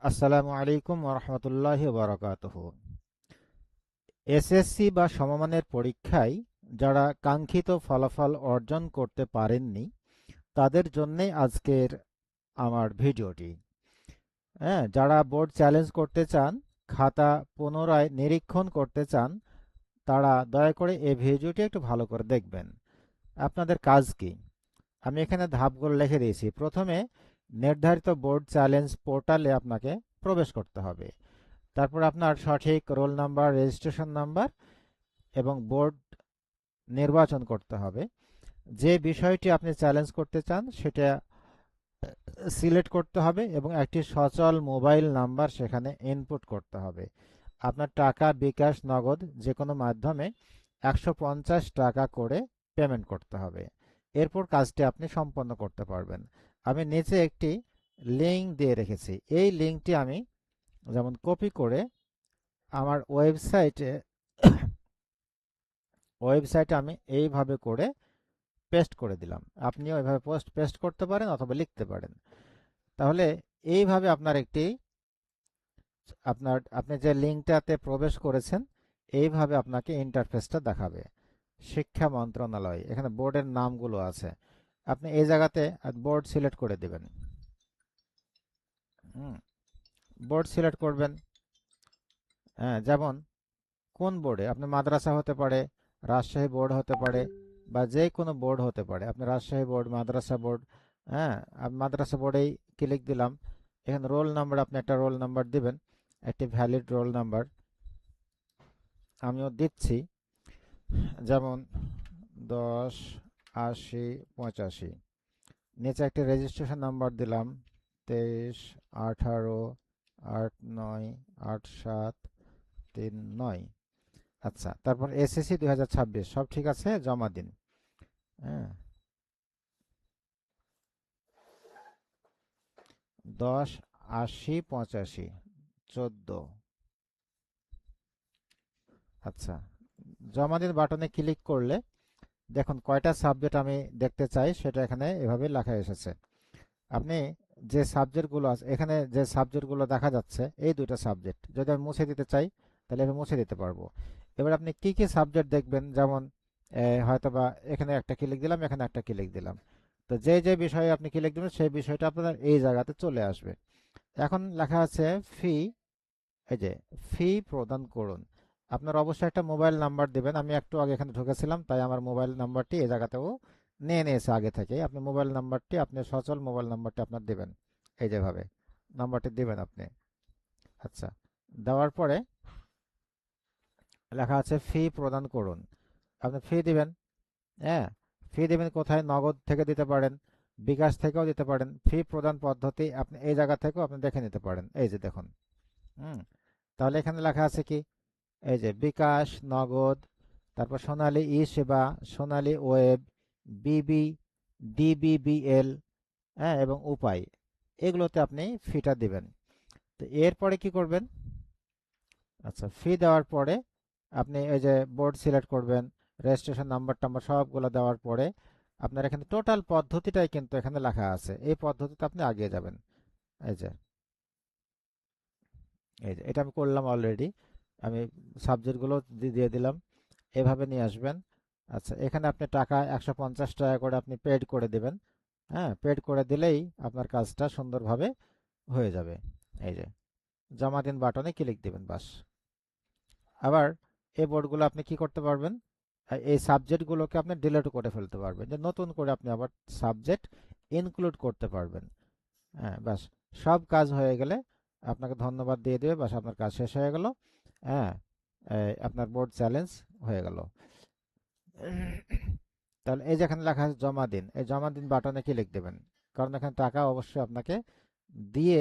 আসসালামু আলাইকুম ওরহমতুল্লাহি বারাকাতুহু। এসএসসি বা সমমানের পরীক্ষায় যারা কাঙ্ক্ষিত ফলাফল অর্জন করতে পারেননি তাদের জন্যই আজকের আমার ভিডিওটি। হ্যাঁ, যারা বোর্ড চ্যালেঞ্জ করতে চান, খাতা পুনরায় নিরীক্ষণ করতে চান, তারা দয়া করে এই ভিডিওটি একটু ভালো করে দেখবেন। আপনাদের কাজ কি? আমি এখানে ধাপগুলো লিখে দিয়েছি। প্রথমে নির্ধারিত বোর্ড চ্যালেঞ্জ পোর্টালে আপনাকে প্রবেশ করতে হবে। তারপর আপনার সঠিক রোল নাম্বার, রেজিস্ট্রেশন নাম্বার এবং বোর্ড নির্বাচন করতে হবে। যে বিষয়টি আপনি চ্যালেঞ্জ করতে চান সেটা সিলেক্ট করতে হবে এবং একটি সচল মোবাইল নাম্বার সেখানে ইনপুট করতে হবে। আপনার টাকা, বিকাশ, নগদ যে কোনো মাধ্যমে 150 টাকা করে পেমেন্ট করতে হবে। এরপর কাজটি আপনি সম্পন্ন করতে পারবেন। আমি নিচে একটি লিঙ্ক দিয়ে রেখেছি। এই লিঙ্কটি আমি যেমন কপি করে আমার ওয়েবসাইটে আমি এইভাবে করে পেস্ট করে দিলাম। আপনিও এইভাবে পেস্ট করতে পারেন অথবা লিখতে পারেন। তাহলে এইভাবে আপনি যে লিঙ্কটাতে প্রবেশ করেছেন এইভাবে আপনাকে ইন্টারফেসটা দেখাবে। শিক্ষা মন্ত্রণালয়, এখানে বোর্ডের নামগুলো আছে। আপনি এই জায়গাতে বোর্ড সিলেক্ট করে দেবেন। বোর্ড সিলেক্ট করবেন। হ্যাঁ, যেমন কোন বোর্ডে, আপনি মাদ্রাসা হতে পারে, রাজশাহী বোর্ড হতে পারে, বা যে কোনো বোর্ড হতে পারে। আপনি রাজশাহী বোর্ড, মাদ্রাসা বোর্ড, হ্যাঁ, আমি মাদ্রাসা বোর্ডেই ক্লিক দিলাম। এখানে রোল নাম্বার, আপনি একটা রোল নাম্বার দিবেন, একটি ভ্যালিড রোল নাম্বার। আমিও দিচ্ছি, যেমন 10, 80, 85। নিচে একটি রেজিস্ট্রেশন নাম্বার দিলাম, 23, 18, 89, 87, 39। আচ্ছা, তারপর এসএসসি 2026 সব ঠিক আছে, জমা দিন। হ্যাঁ, 10, 80, 85, 14। আচ্ছা, জমা দিন বাটনে ক্লিক করলে দেখুন কয়টা সাবজেক্ট আমি দেখতে চাই সেটা এখানে এভাবে লেখা এসেছে। আপনি যে সাবজেক্টগুলো আছে, এখানে যে সাবজেক্টগুলো দেখা যাচ্ছে এই দুটো সাবজেক্ট যদি আমি মুছে দিতে চাই তাহলে আমি মুছে দিতে পারবো। এবার আপনি কি কি সাবজেক্ট দেখবেন, যেমন হয়তোবা এখানে একটা ক্লিক দিলাম, এখানে একটা ক্লিক দিলাম। তো যে যে বিষয়ে আপনি ক্লিক দেবেন সেই বিষয়টা আপনার এই জায়গাতে চলে আসবে। এখন লেখা আছে ফি, এই যে ফি প্রদান করুন। আপনার অবশ্যই একটা মোবাইল নাম্বার দিবেন। আমি একটু আগে এখানে ঢুকেছিলাম তাই আমার মোবাইল নাম্বারটি এই জায়গাতেও নিয়ে নিয়েছে আগে থেকে। আপনি মোবাইল নাম্বারটি, আপনি সচল মোবাইল নাম্বারটি আপনার দিবেন, এই যেভাবে নাম্বারটি দিবেন আপনি। আচ্ছা, দেওয়ার পরে লেখা আছে ফি প্রদান করুন। আপনি ফি দিবেন। হ্যাঁ, ফি দিবেন কোথায়? নগদ থেকে দিতে পারেন, বিকাশ থেকেও দিতে পারেন। ফি প্রদান পদ্ধতি আপনি এই জায়গা থেকেও আপনি দেখে নিতে পারেন। এই যে দেখুন। হুম, তাহলে এখানে লেখা আছে কি, এই যে বিকাশ, নগদ, তারপর সোনালী ই সেবা, সোনালী ওয়েব, বিবি, ডিবিবিএল, হ্যাঁ, এবং উপায়, এগুলোতে আপনি ফিটা দিবেন। তো এরপরে কি করবেন? আচ্ছা, ফি দেওয়ার পরে আপনি এই যে বোর্ড সিলেক্ট করবেন, রেজিস্ট্রেশন নাম্বার টাম্বার সবগুলো দেওয়ার পরে আপনার এখানে টোটাল পদ্ধতিটাই কিন্তু এখানে লেখা আছে। এই পদ্ধতিতে আপনি এগিয়ে যাবেন। এই যে এটা আমি করলাম অলরেডি। আমি সাবজেক্টগুলো দিয়ে দিলাম, এভাবে নিয়ে আসবেন। আচ্ছা, এখানে আপনি টাকা 150 টাকা করে আপনি পেড করে দিবেন। হ্যাঁ, পেড করে দিলেই আপনার কাজটা সুন্দরভাবে হয়ে যাবে। এই যে জমা দিন বাটনে ক্লিক দিবেন, বাস। আবার এই বোর্ডগুলো আপনি কি করতে পারবেন, এই সাবজেক্টগুলোকে আপনি ডিলিট করে ফেলতে পারবেন, যে নতুন করে আপনি আবার সাবজেক্ট ইনক্লুড করতে পারবেন। হ্যাঁ, বাস, সব কাজ হয়ে গেলে আপনাকে ধন্যবাদ দিয়ে দেবে, বাস আপনার কাজ শেষ হয়ে গেল। হ্যাঁ, আপনার বোর্ড চ্যালেঞ্জ হয়ে গেল। তাহলে এই যেখানে লেখা আছে জমা দিন, এই জমা দিন বাটনে ক্লিক দেবেন, কারণ এখানে টাকা অবশ্যই আপনাকে দিয়ে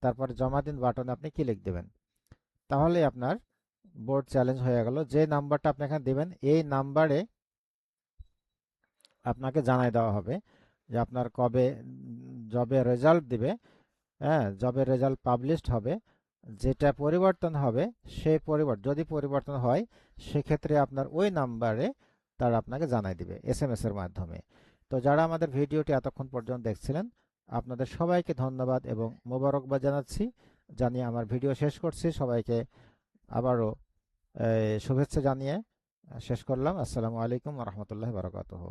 তারপরে জমা দিন বাটনে আপনি ক্লিক দেবেন। তাহলে আপনার বোর্ড চ্যালেঞ্জ হয়ে গেল। যে নাম্বারটা আপনি এখানে দিবেন এই নাম্বারে আপনাকে জানাই দেওয়া হবে যে আপনার কবে জবে রেজাল্ট দিবে। হ্যাঁ, জবের রেজাল্ট পাবলিশড হবে। যেটা পরিবর্তন হবে সেই যদি পরিবর্তন হয় সেক্ষেত্রে আপনার ওই নাম্বারে তারা আপনাকে জানাই দিবে এসএমএস এর মাধ্যমে। তো যারা আমাদের ভিডিওটি এতক্ষণ পর্যন্ত দেখছিলেন আপনাদের সবাইকে ধন্যবাদ এবং মোবারকবাদ জানাচ্ছি। জানিয়ে আমার ভিডিও শেষ করছি। সবাইকে আবারও শুভেচ্ছা জানিয়ে শেষ করলাম। আসসালামু আলাইকুম ওয়া রাহমাতুল্লাহি ওয়া বারাকাতুহু।